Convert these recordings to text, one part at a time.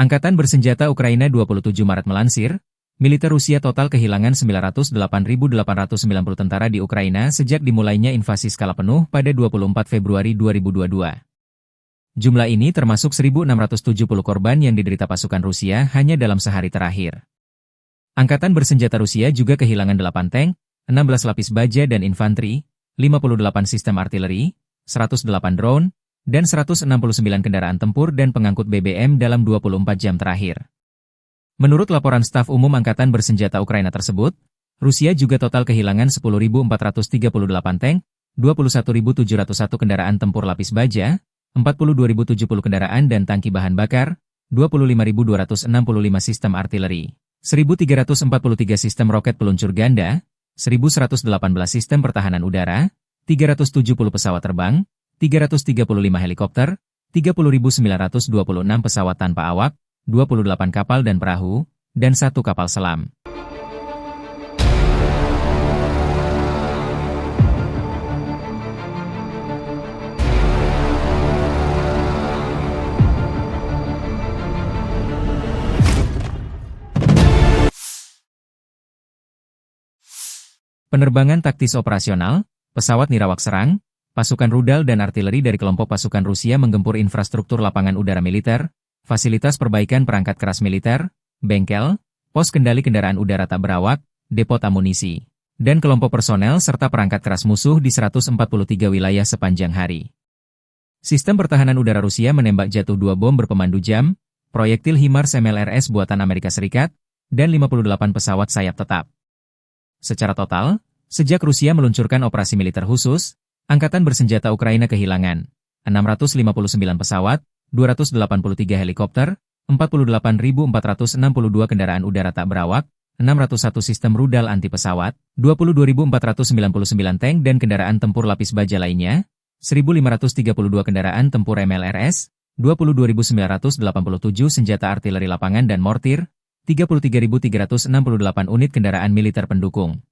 Angkatan Bersenjata Ukraina 27 Maret melansir, militer Rusia total kehilangan 908.890 tentara di Ukraina sejak dimulainya invasi skala penuh pada 24 Februari 2022. Jumlah ini termasuk 1.670 korban yang diderita pasukan Rusia hanya dalam sehari terakhir. Angkatan Bersenjata Rusia juga kehilangan 8 tank, 16 lapis baja dan infanteri, 58 sistem artileri, 108 drone, dan 169 kendaraan tempur dan pengangkut BBM dalam 24 jam terakhir. Menurut laporan staf umum Angkatan Bersenjata Ukraina tersebut, Rusia juga total kehilangan 10.438 tank, 21.701 kendaraan tempur lapis baja, 42.070 kendaraan dan tangki bahan bakar, 25.265 sistem artileri, 1.343 sistem roket peluncur ganda, 1.118 sistem pertahanan udara, 370 pesawat terbang, 335 helikopter, 30.926 pesawat tanpa awak, 28 kapal dan perahu, dan 1 kapal selam. Penerbangan taktis operasional, pesawat nirawak serang, pasukan rudal dan artileri dari kelompok pasukan Rusia menggempur infrastruktur lapangan udara militer, fasilitas perbaikan perangkat keras militer, bengkel, pos kendali kendaraan udara tak berawak, depot amunisi, dan kelompok personel serta perangkat keras musuh di 143 wilayah sepanjang hari. Sistem pertahanan udara Rusia menembak jatuh 2 bom berpemandu jam, proyektil HIMARS MLRS buatan Amerika Serikat, dan 58 pesawat sayap tetap. Secara total, sejak Rusia meluncurkan operasi militer khusus, Angkatan Bersenjata Ukraina kehilangan 659 pesawat, 283 helikopter, 48.462 kendaraan udara tak berawak, 601 sistem rudal anti pesawat, 22.499 tank dan kendaraan tempur lapis baja lainnya, 1.532 kendaraan tempur MLRS, 22.987 senjata artileri lapangan dan mortir, 33.368 unit kendaraan militer pendukung.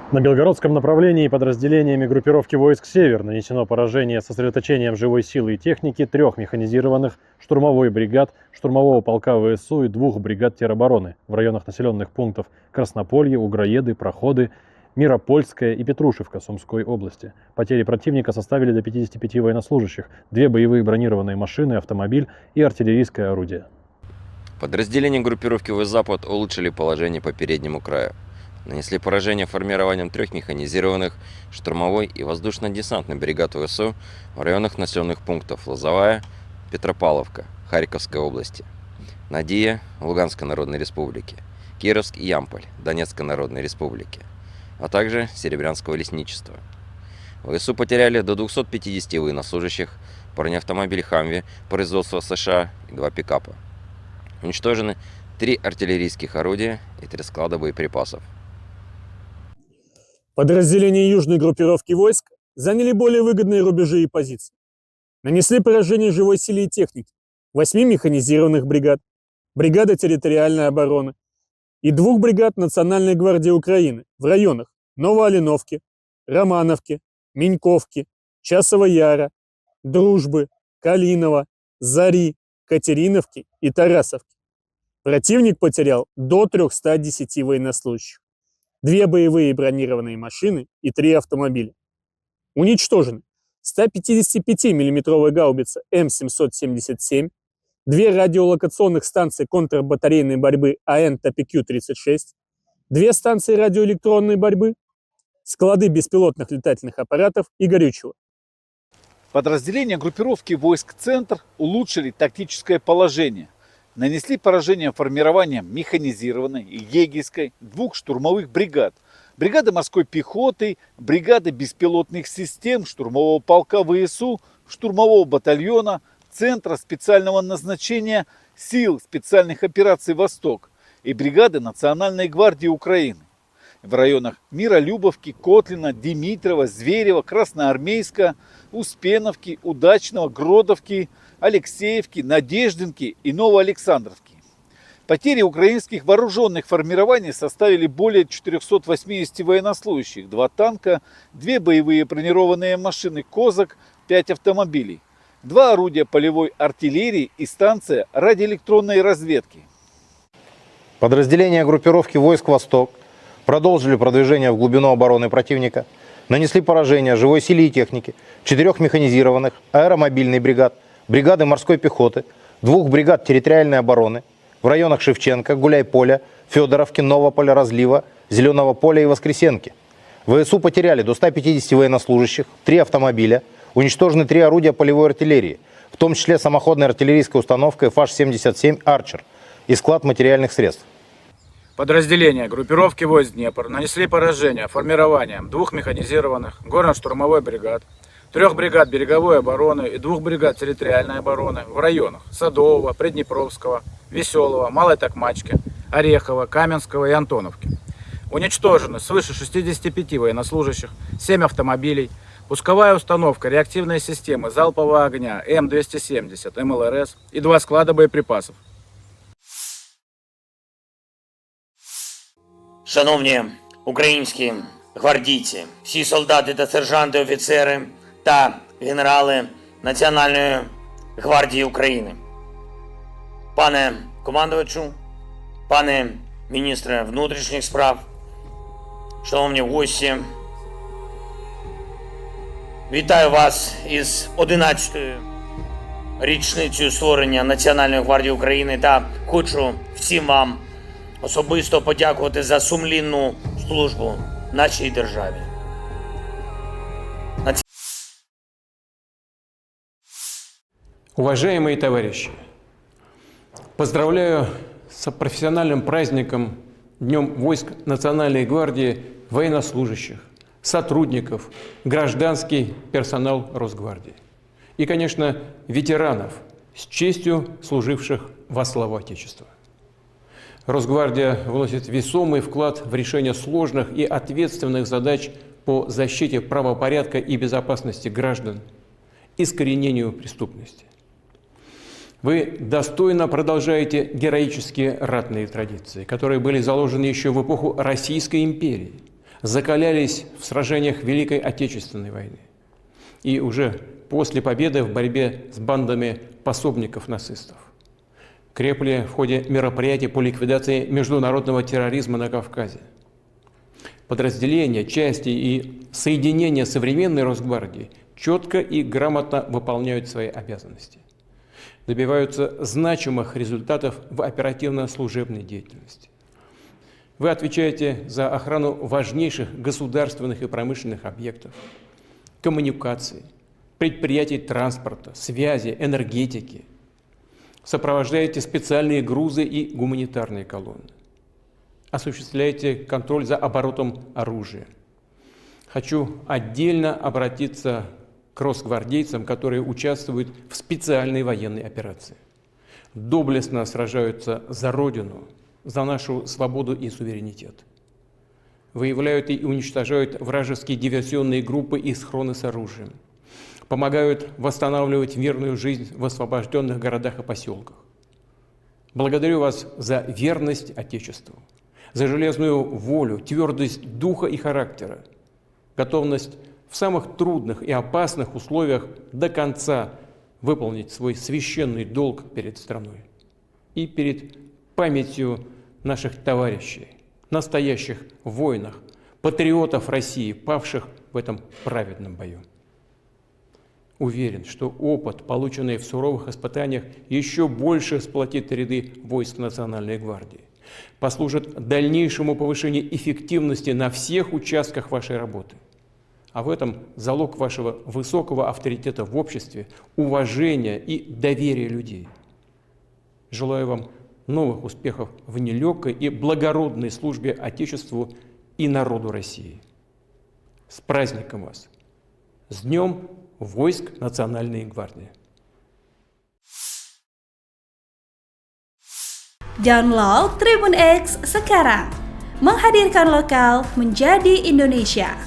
На Белгородском направлении подразделениями группировки войск «Север» нанесено поражение сосредоточением живой силы и техники 3 механизированных штурмовой бригад штурмового полка ВСУ и 2 бригад теробороны в районах населенных пунктов Краснополье, Угроеды, Проходы, Миропольская и Петрушевка Сумской области. Потери противника составили до 55 военнослужащих, 2 боевые бронированные машины, автомобиль и артиллерийское орудие. Подразделения группировки «Запад» улучшили положение по переднему краю. Нанесли поражение формированием 3 механизированных, штурмовой и воздушно-десантной бригад ВСУ в районах населенных пунктов Лозовая, Петропавловка, Харьковской области, Надия, Луганской Народной Республики, Кировск и Ямполь, Донецкой Народной Республики, а также Серебрянского лесничества. ВСУ потеряли до 250 военнослужащих, бронеавтомобиль «Хамви» производства США и 2 пикапа. Уничтожены 3 артиллерийских орудия и 3 склада боеприпасов. Подразделения южной группировки войск заняли более выгодные рубежи и позиции. Нанесли поражение живой силе и технике 8 механизированных бригад, бригады территориальной обороны и 2 бригад Национальной гвардии Украины в районах Новооленовки, Романовки, Меньковки, Часова Яра, Дружбы, Калинова, Зари, Катериновки и Тарасовки. Противник потерял до 310 военнослужащих, 2 боевые бронированные машины и 3 автомобиля. Уничтожены 155 миллиметровая гаубица М777, 2 радиолокационных станции контрбатарейной борьбы АН-ТПК-36, 2 станции радиоэлектронной борьбы, склады беспилотных летательных аппаратов и горючего. Подразделения группировки войск «Центр» улучшили тактическое положение. Нанесли поражение формированием механизированной и егерской 2 штурмовых бригад, бригады морской пехоты, бригады беспилотных систем штурмового полка ВСУ, штурмового батальона, Центра специального назначения сил специальных операций «Восток» и бригады Национальной гвардии Украины. В районах Миролюбовки, Котлина, Димитрова, Зверева, Красноармейска, Успеновки, Удачного, Гродовки, Алексеевки, Надеждинки и Новоалександровки. Потери украинских вооруженных формирований составили более 480 военнослужащих, 2 танка, 2 боевые бронированные машины «Козак», 5 автомобилей. 2 орудия полевой артиллерии и станция радиоэлектронной разведки. Подразделения группировки войск «Восток» продолжили продвижение в глубину обороны противника, нанесли поражение живой силе и технике 4 механизированных аэромобильных бригад, бригады морской пехоты, 2 бригад территориальной обороны в районах Шевченко, Гуляй-Поля, Федоровки, Новополя, Разлива, Зеленого поля и Воскресенки. ВСУ потеряли до 150 военнослужащих, 3 автомобиля, уничтожены 3 орудия полевой артиллерии, в том числе самоходная артиллерийская установка FH-77 «Арчер» и склад материальных средств. Подразделения группировки войск Днепр нанесли поражение формированием 2 механизированных горно-штурмовой бригад, 3 бригад береговой обороны и 2 бригад территориальной обороны в районах Садового, Приднепровского, Веселого, Малой Токмачки, Орехова, Каменского и Антоновки. Уничтожено свыше 65 военнослужащих, 7 автомобилей, пусковая установка реактивной системы залпового огня М270 МЛРС и 2 склада боеприпасов. Шановні українські гвардійці, всі солдати та сержанти, офіцери та генерали Національної гвардії України. Пане командувачу, пане міністре внутрішніх справ, шановні гості, вітаю вас із 11-ю річницею створення Національної гвардії України та хочу всім вам особисто подякувати за сумлінну службу нашій державі. Уважаемые товарищи, поздравляю с профессиональным праздником, Днем войск Национальной гвардии, военнослужащих, сотрудников, гражданский персонал Росгвардии. И, конечно, ветеранов, с честью служивших во славу Отечества. Росгвардия вносит весомый вклад в решение сложных и ответственных задач по защите правопорядка и безопасности граждан, искоренению преступности. Вы достойно продолжаете героические ратные традиции, которые были заложены еще в эпоху Российской империи, закалялись в сражениях Великой Отечественной войны и уже после победы в борьбе с бандами пособников нацистов. Крепли в ходе мероприятий по ликвидации международного терроризма на Кавказе. Подразделения, части и соединения современной Росгвардии четко и грамотно выполняют свои обязанности, добиваются значимых результатов в оперативно-служебной деятельности. Вы отвечаете за охрану важнейших государственных и промышленных объектов, коммуникаций, предприятий транспорта, связи, энергетики, сопровождаете специальные грузы и гуманитарные колонны, осуществляете контроль за оборотом оружия. Хочу отдельно обратиться к росгвардейцам, которые участвуют в специальной военной операции. Доблестно сражаются за Родину, за нашу свободу и суверенитет. Выявляют и уничтожают вражеские диверсионные группы и схроны с оружием. Помогают восстанавливать мирную жизнь в освобожденных городах и поселках. Благодарю вас за верность Отечеству, за железную волю, твердость духа и характера, готовность в самых трудных и опасных условиях до конца выполнить свой священный долг перед страной и перед памятью наших товарищей, настоящих воинов, патриотов России, павших в этом праведном бою. Уверен, что опыт, полученный в суровых испытаниях, еще больше сплотит ряды войск Национальной гвардии, послужит дальнейшему повышению эффективности на всех участках вашей работы. А в этом залог вашего высокого авторитета в обществе, уважения и доверия людей. Желаю вам новых успехов в нелегкой и благородной службе Отечеству и народу России. С праздником вас! С Днем войск Nasional Gвардии. Download Tribun X sekarang, menghadirkan lokal menjadi Indonesia.